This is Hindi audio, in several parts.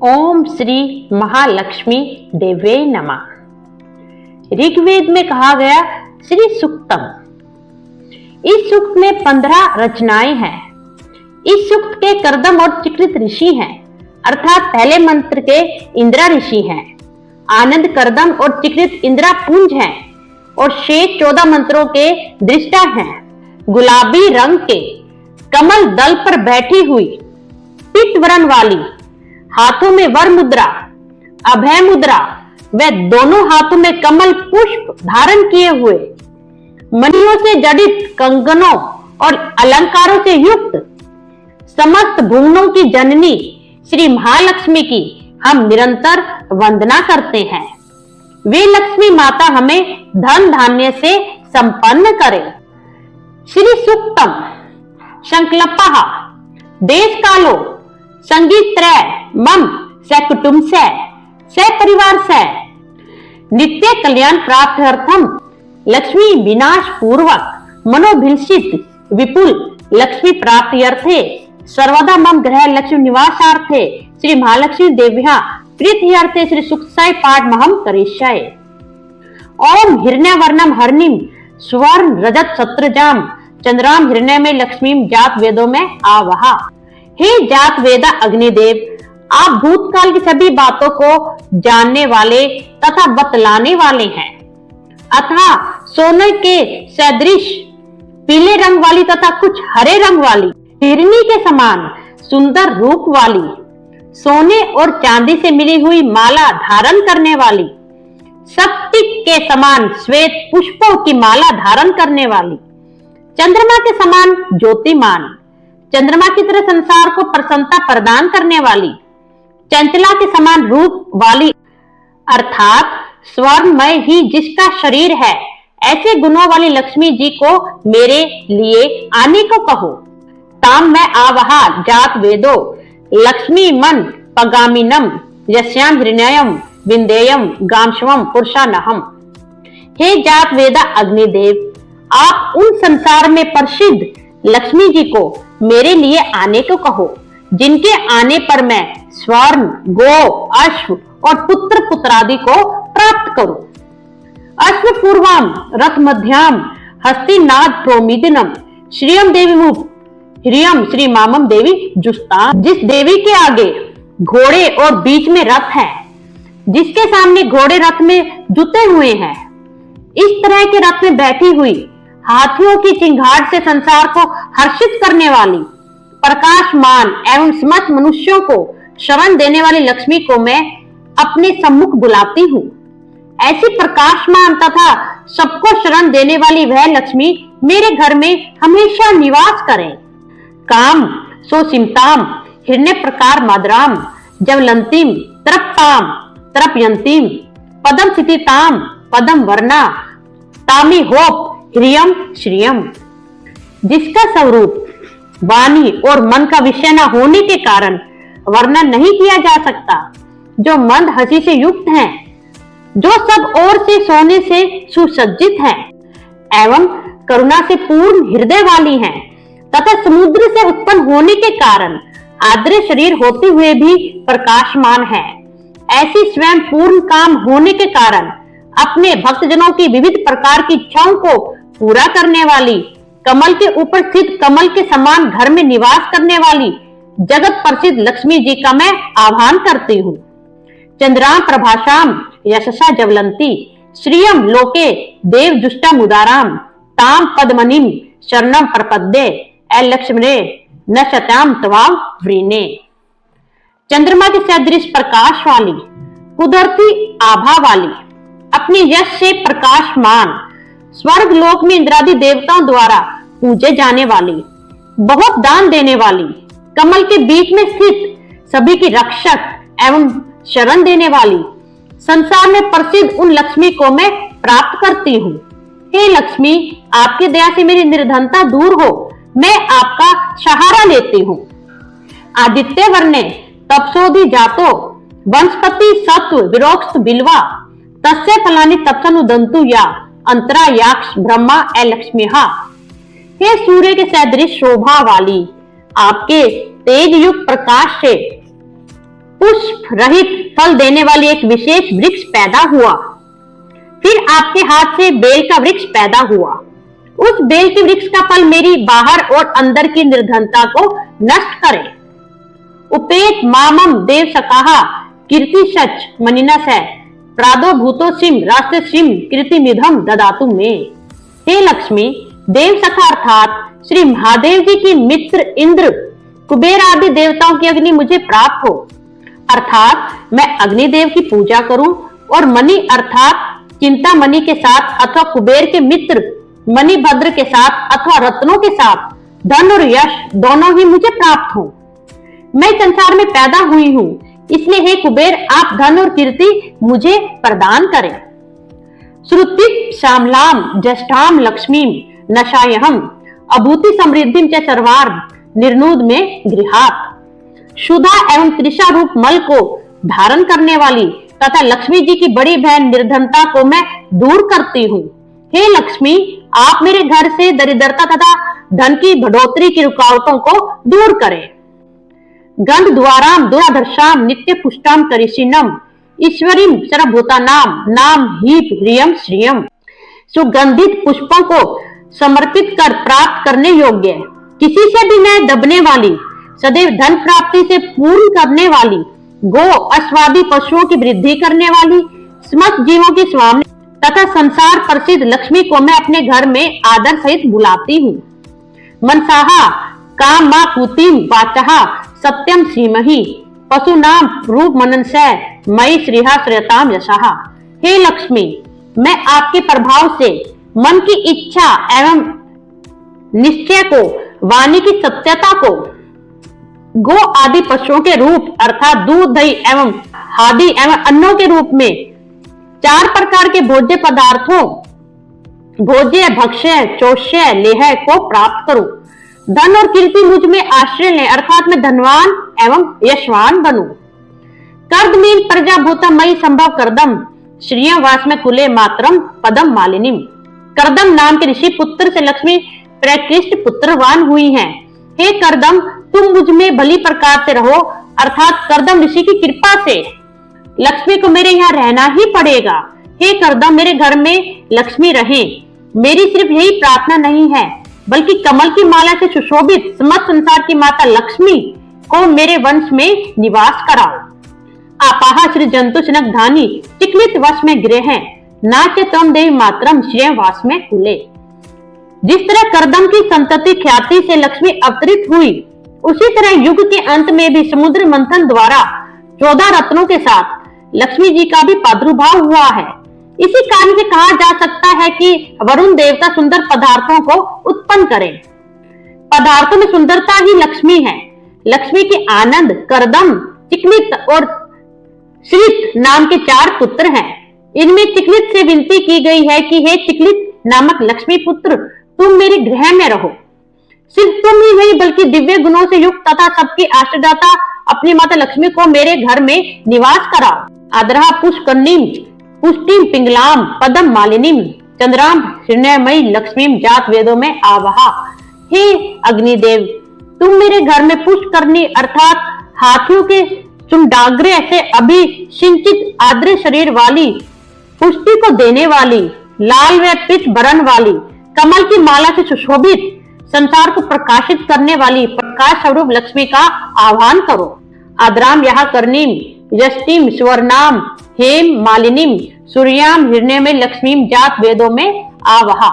ओम श्री महालक्ष्मी देवे नमः। ऋग्वेद में कहा गया श्री सूक्तम। इस सूक्त में 15 रचनाएं हैं। इस सूक्त के कर्दम और चिकृत ऋषि हैं, अर्थात पहले मंत्र के इंद्रा ऋषि हैं, आनंद कर्दम और चिकृत इंद्रा पुंज हैं और शेष 14 मंत्रों के दृष्टा हैं। गुलाबी रंग के कमल दल पर बैठी हुई, पीत वरण वाली, हाथों में वर मुद्रा, अभय मुद्रा व दोनों हाथों में कमल पुष्प धारण किए हुए, मणियों से जड़ित कंगनों और अलंकारों से युक्त समस्त भुवनों की जननी श्री महालक्ष्मी की हम निरंतर वंदना करते हैं। वे लक्ष्मी माता हमें धन धान्य से संपन्न करे। श्री सूक्तम संकल्पः देश कालो संगीत त्रय मम सकुटुंब से परिवार से नित्य कल्याण प्राप्त अर्थम लक्ष्मी विनाश पूर्वक मनोभिलषित विपुल लक्ष्मी प्राप्ति अर्थे सर्वदा मम ग्रह लक्ष्मी निवासार्थे श्री महालक्ष्मी देव्या प्रीत्यर्थे श्री सुक्ताय पाठ महम करिष्यामि। ओम हिरण्यवर्णम हरनिम स्वर्ण रजत शत्रजाम चंद्राम हिरण्य में लक्ष्मी जात वेदों में आवहा। हे जात वेदा अग्निदेव, आप भूतकाल की सभी बातों को जानने वाले तथा बतलाने वाले हैं। अतः सोने के सदृश पीले रंग वाली तथा कुछ हरे रंग वाली, हिरनी के समान सुंदर रूप वाली, सोने और चांदी से मिली हुई माला धारण करने वाली, स्फटिक के समान श्वेत पुष्पों की माला धारण करने वाली, चंद्रमा के समान ज्योतिमान, चंद्रमा की तरह संसार को प्रसन्नता प्रदान करने वाली, चंचला के समान रूप वाली, अर्थात स्वर्णमय ही जिसका शरीर है, ऐसे गुणों वाली लक्ष्मी जी को मेरे लिए आने को कहो। ताम मैं आवहा जात वेदो लक्ष्मी मन पगामिनम यस्याम हिरण्यम विंदेयम गामशवम पुरुषानहम। हे जात वेदा अग्निदेव, आप उन संसार में प्रसिद्ध लक्ष्मी जी को मेरे लिए आने को कहो, जिनके आने पर मैं स्वर्ण, गो, अश्व और पुत्र पुत्रादि को प्राप्त करूं। अश्व पूर्वम रथ मध्याम हस्तिनाद प्रोमिदिनम श्रियम देवी मुख हिरियम श्री मामम देवी जुस्ता। जिस देवी के आगे घोड़े और बीच में रथ है, जिसके सामने घोड़े रथ में जुते हुए हैं, इस तरह के रथ में बैठी हुई, हाथियों की चिंगाड़ से संसार को हर्षित करने वाली, प्रकाशमान एवं समस्त मनुष्यों को शरण देने वाली लक्ष्मी को मैं अपने सम्मुख बुलाती हूँ। ऐसी प्रकाशमान तथा सबको शरण देने वाली वह लक्ष्मी मेरे घर में हमेशा निवास करे। काम सोसिमताम हिरण्य प्रकार मदराम जवलंतिम तरपताम तरपयंतिम पदम सितिताम पदम वर्णा तामी होप हिरियम श्रियम। जिसका स्वरूप वाणी और मन का विषय न होने के कारण वर्णन नहीं किया जा सकता, जो मंद हंसी से युक्त हैं, जो सब ओर से सोने से सुसज्जित हैं, एवं करुणा से पूर्ण हृदय वाली हैं, तथा समुद्र से उत्पन्न होने के कारण आद्र शरीर होते हुए भी प्रकाशमान है। ऐसी स्वयं पूर्ण काम होने के कारण अपने भक्तजनों की विविध प्रकार की इच्छाओं को पूरा करने वाली, कमल के ऊपर स्थित कमल के समान घर में निवास करने वाली जगत प्रसिद्ध लक्ष्मी जी का मैं आह्वान करती हूँ। चंद्राम प्रभाषाम यशसा जवलंती श्रियम लोके देव जुष्टा मुदाराम ताम पद्मनिम शरणम प्रपद्ये लक्ष्मणे न शताम तवाम व्रीने। चंद्रमा के सदृश प्रकाश वाली, कुदरती आभा वाली, अपने यश से प्रकाशमान, स्वर्ग लोक में इंद्रादि देवताओं द्वारा पूजे जाने वाली, बहुत दान देने वाली, कमल के बीच में स्थित सभी की रक्षक एवं शरण देने वाली, संसार में प्रसिद्ध उन लक्ष्मी को मैं प्राप्त करती हूँ। हे लक्ष्मी, आपकी दया से मेरी निर्धनता दूर हो, मैं आपका सहारा लेती हूँ। आदित्य वर्णे तपसोधि जातो वंशपति सत्व विरोक्ष बिल्वा तस्य फलानि तपसनुदंतु या अंतरा याक्ष ब्रह्मा लक्ष्मीहा। हे सूर्य के सदृश शोभा वाली, आपके तेज युक्त प्रकाश से उस पुष्प रहित फल देने वाली एक विशेष वृक्ष पैदा हुआ। फिर आपके हाथ से बेल का वृक्ष पैदा हुआ। उस बेल के वृक्ष का फल मेरी बाहर और अंदर की निर्धनता को नष्ट करे। उपेत मामम देव सकाहा कीर्ति सच मनिनस है प्रादो भूतो सिम राष्ट्र सिम कीर्ति निधम ददातु में। हे लक्ष्मी, देव सखा अर्थात श्री महादेव जी की मित्र इंद्र कुबेर आदि देवताओं की अग्नि मुझे प्राप्त हो, अर्थात मैं अग्निदेव की पूजा करूं और मणि अर्थात चिंता मणि के साथ अथवा कुबेर के मित्र मणिभद्र के साथ अथवा रत्नों के साथ धन और यश दोनों ही मुझे प्राप्त हो। मैं संसार में पैदा हुई हूँ, इसलिए हे कुबेर आप धन और कीर्ति मुझे प्रदान करें। श्रुति श्यामलाम ज्येष्ठाम लक्ष्मीम नशायहम अभूति समृद्धिम च सर्वार्थ निर्नूद में गृहात। शुदा एवं त्रिषा रूप मल को धारण करने वाली तथा लक्ष्मी जी की बड़ी बहन निर्धनता को मैं दूर करती हूँ। हे लक्ष्मी, आप मेरे घर से दरिद्रता तथा धन की बढ़ोतरी की रुकावटों को दूर करें। गंध द्वाराम दुराधर्षाम नित्य पुष्टाम करिशिनम ईश्वरीम सर्वभूतानाम नाम हीप ह्रियम श्रियम। सुगंधित पुष्पों को समर्पित कर प्राप्त करने योग्य, किसी से भी न दबने वाली, सदैव धन प्राप्ति से पूर्ण करने वाली, गो अश्वादी पशुओं की वृद्धि करने वाली, समस्त जीवों की स्वामी तथा संसार प्रसिद्ध लक्ष्मी को मैं अपने घर में आदर सहित बुलाती हूँ। मनसाहा काम मा कुतिम वाचहा सत्यम श्रीमही पशु नाम रूप मननसय मई श्रीहा श्रेयताम यशाहा। हे लक्ष्मी, मैं आपके प्रभाव से मन की इच्छा एवं निश्चय को, वाणी की सत्यता को, गो आदि पशुओं के रूप अर्थात दूध दही एवं हादि एवं अन्नों के रूप में 4 प्रकार के भोज्य पदार्थों भोज्य भक्ष्य चोष्य लेह को प्राप्त करूं। धन और कीर्ति मुझ में आश्रय लें अर्थात मैं धनवान एवं यशवान बनूं। कर्दमीन प्रजाभूता मई संभव करदम श्रियम वास में कुले मातरम पदम मालिनीम। करदम नाम के ऋषि पुत्र से लक्ष्मी प्रकृष्ट पुत्रवान हुई हैं। हे करदम, तुम मुझ में भली प्रकार से रहो अर्थात करदम ऋषि की कृपा से लक्ष्मी को मेरे यहाँ रहना ही पड़ेगा। हे करदम, मेरे घर में लक्ष्मी रहे। मेरी सिर्फ यही प्रार्थना नहीं है बल्कि कमल की माला से सुशोभित समस्त संसार की माता लक्ष्मी को मेरे वंश में निवास कराओ। आपाहा श्री जंतु जनक धानी चिकलित वश में गृह है नाचे तम देवी मातरम श्रेय वास में कुले। जिस तरह करदम की संतति ख्याति से लक्ष्मी अवतरित हुई, उसी तरह युग के अंत में भी समुद्र मंथन द्वारा 14 रत्नों के साथ लक्ष्मी जी का भी प्रादुर्भाव हुआ है। इसी कारण से कहा जा सकता है कि वरुण देवता सुंदर पदार्थों को उत्पन्न करें। पदार्थों में सुंदरता ही लक्ष्मी है। लक्ष्मी के आनंद, करदम, चिकलित और श्रित नाम के 4 पुत्र हैं। इनमें चिकलित से विनती की गई है कि हे चिकलित नामक लक्ष्मी पुत्र, तुम मेरे गृह में रहो। सिर्फ तुम ही नहीं बल्कि दिव्य गुणों से युक्त तथा सबकी आश्रयदाता अपनी माता लक्ष्मी को मेरे घर में निवास कराओ। आदरा पुष्कर्णीम पुष्टिम पिंगलाम पदम मालिनीम चंद्राम हृण्यमयी लक्ष्मीम जात वेदों में आवहा। हे अग्निदेव, तुम मेरे घर में पुष्करणी अर्थात हाथियों के चुंडाग्रे से अभिसिंचित आद्र शरीर वाली, पुष्टि को देने वाली, लाल व पीत बरन वाली, कमल की माला से सुशोभित, संसार को प्रकाशित करने वाली प्रकाश स्वरूप लक्ष्मी का आह्वान करो। आद्राम यहा कर्णीम यष्टिम स्वर्णाम हेम मालिनीम सूर्याम हिरण्य में लक्ष्मीम जात वेदों में आवहा।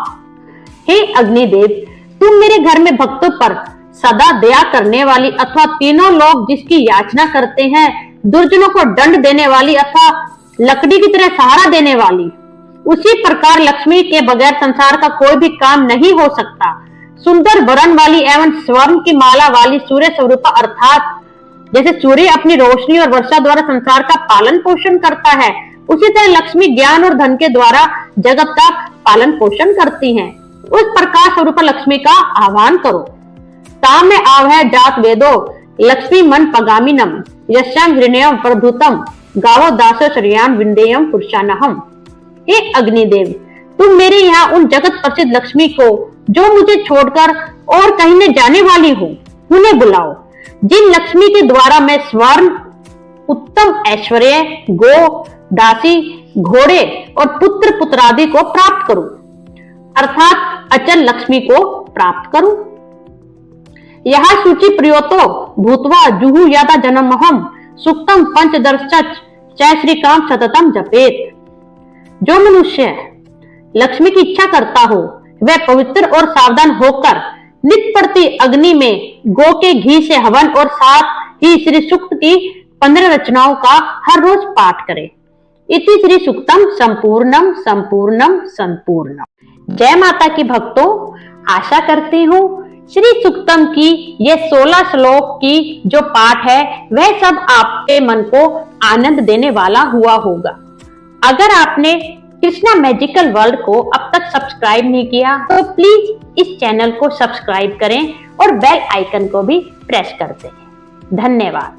हे अग्निदेव, तुम मेरे घर में भक्तों पर सदा दया करने वाली अथवा तीनों लोग जिसकी याचना करते हैं, दुर्जनों को दंड देने वाली अथवा लकड़ी की तरह सहारा देने वाली, उसी प्रकार लक्ष्मी के बगैर संसार का कोई भी काम नहीं हो सकता। सुंदर वरण वाली एवं स्वर्ण की माला वाली सूर्य स्वरूपा अर्थात जैसे सूर्य अपनी रोशनी और वर्षा द्वारा संसार का पालन पोषण करता है, उसी तरह लक्ष्मी ज्ञान और धन के द्वारा जगत का पालन पोषण करती हैं। उस प्रकाश स्वरूप लक्ष्मी का आह्वान करो। ताम में आव है जात वेदो लक्ष्मी मन पगामिनम यश्याम हृण्यम प्रभुतम गावो दासो श्रियाम विंदेयम पुरुषानहम। हे अग्निदेव, तुम मेरे यहाँ उन जगत प्रसिद्ध लक्ष्मी को जो मुझे छोड़कर और कहीं न जाने वाली हो, उन्हें बुलाओ। जिन लक्ष्मी के द्वारा मैं स्वर्ण उत्तम ऐश्वर्य, गो, दासी, घोड़े और पुत्र पुत्रादि को प्राप्त करूं, अर्थात अचल लक्ष्मी को प्राप्त करूं। यह सूची प्रियोतो भूतवा जुहु यादा जन्महम सुक्तम पंचदर्शच जय श्री काम सततम जपेत। जो मनुष्य लक्ष्मी की इच्छा करता हो वह पवित्र और सावधान होकर नित प्रति अग्नि में गो के घी से हवन और साथ ही श्री सूक्त की 15 रचनाओं का हर रोज पाठ करे। इति श्री सूक्तम संपूर्णम संपूर्णम संपूर्णम। जय माता की भक्तों, आशा करती हूँ श्री सूक्तम की ये 16 श्लोक की जो पाठ है वह सब आपके मन को आनंद देने वाला हुआ होगा। अगर आपने कृष्णा मैजिकल वर्ल्ड को अब तक सब्सक्राइब नहीं किया तो प्लीज इस चैनल को सब्सक्राइब करें और बेल आइकन को भी प्रेस कर दें। धन्यवाद।